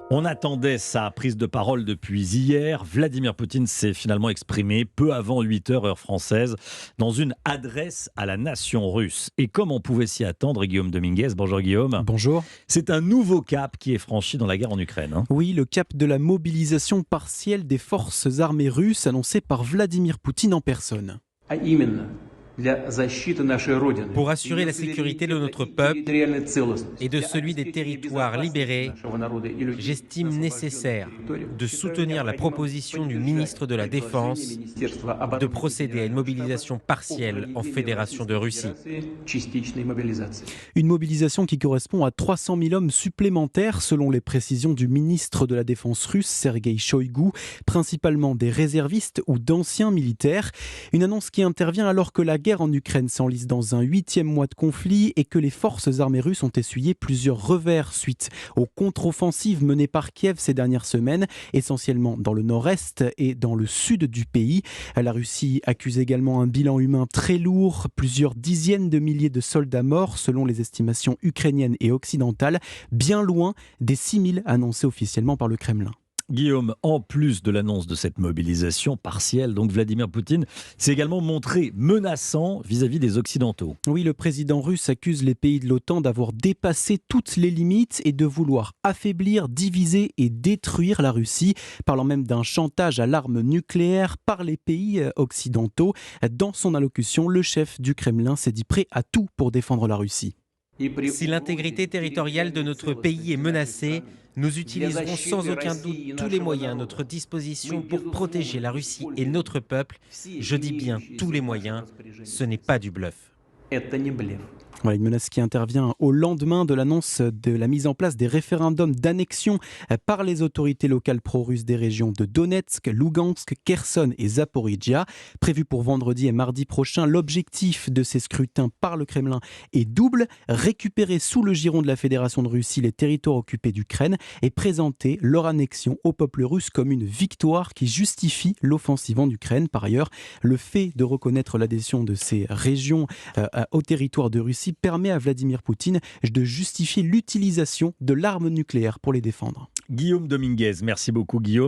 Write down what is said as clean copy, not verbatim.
On attendait sa prise de parole depuis hier. Vladimir Poutine s'est finalement exprimé peu avant 8 heures heure française dans une adresse à la nation russe. Et comme on pouvait s'y attendre, Guillaume Dominguez, bonjour Guillaume, Bonjour. c'est un nouveau cap qui est franchi dans la guerre en Ukraine. Oui, le cap de la mobilisation partielle des forces armées russes annoncé par Vladimir Poutine en personne. Pour assurer la sécurité de notre peuple et de celui des territoires libérés, j'estime nécessaire de soutenir la proposition du ministre de la Défense de procéder à une mobilisation partielle en Fédération de Russie. Une mobilisation qui correspond à 300 000 hommes supplémentaires selon les précisions du ministre de la Défense russe, Sergueï Shoïgu, principalement des réservistes ou d'anciens militaires. Une annonce qui intervient alors que la guerre en Ukraine s'enlise dans un 8e mois de conflit et que les forces armées russes ont essuyé plusieurs revers suite aux contre-offensives menées par Kiev ces dernières semaines, essentiellement dans le nord-est et dans le sud du pays. La Russie accuse également un bilan humain très lourd, plusieurs dizaines de milliers de soldats morts selon les estimations ukrainiennes et occidentales, bien loin des 6 000 annoncés officiellement par le Kremlin. Guillaume, en plus de l'annonce de cette mobilisation partielle, donc Vladimir Poutine s'est également montré menaçant vis-à-vis des Occidentaux. Oui, le président russe accuse les pays de l'OTAN d'avoir dépassé toutes les limites et de vouloir affaiblir, diviser et détruire la Russie, parlant même d'un chantage à l'arme nucléaire par les pays occidentaux. Dans son allocution, le chef du Kremlin s'est dit prêt à tout pour défendre la Russie. Si l'intégrité territoriale de notre pays est menacée, nous utiliserons sans aucun doute tous les moyens à notre disposition pour protéger la Russie et notre peuple. Je dis bien tous les moyens, ce n'est pas du bluff. Voilà, une menace qui intervient au lendemain de l'annonce de la mise en place des référendums d'annexion par les autorités locales pro-russes des régions de Donetsk, Lugansk, Kherson et Zaporijia. Prévu pour vendredi et mardi prochain, l'objectif de ces scrutins par le Kremlin est double: récupérer sous le giron de la Fédération de Russie les territoires occupés d'Ukraine et présenter leur annexion au peuple russe comme une victoire qui justifie l'offensive en Ukraine. Par ailleurs, le fait de reconnaître l'adhésion de ces régions au territoire de Russie permet à Vladimir Poutine de justifier l'utilisation de l'arme nucléaire pour les défendre. Guillaume Dominguez, merci beaucoup Guillaume.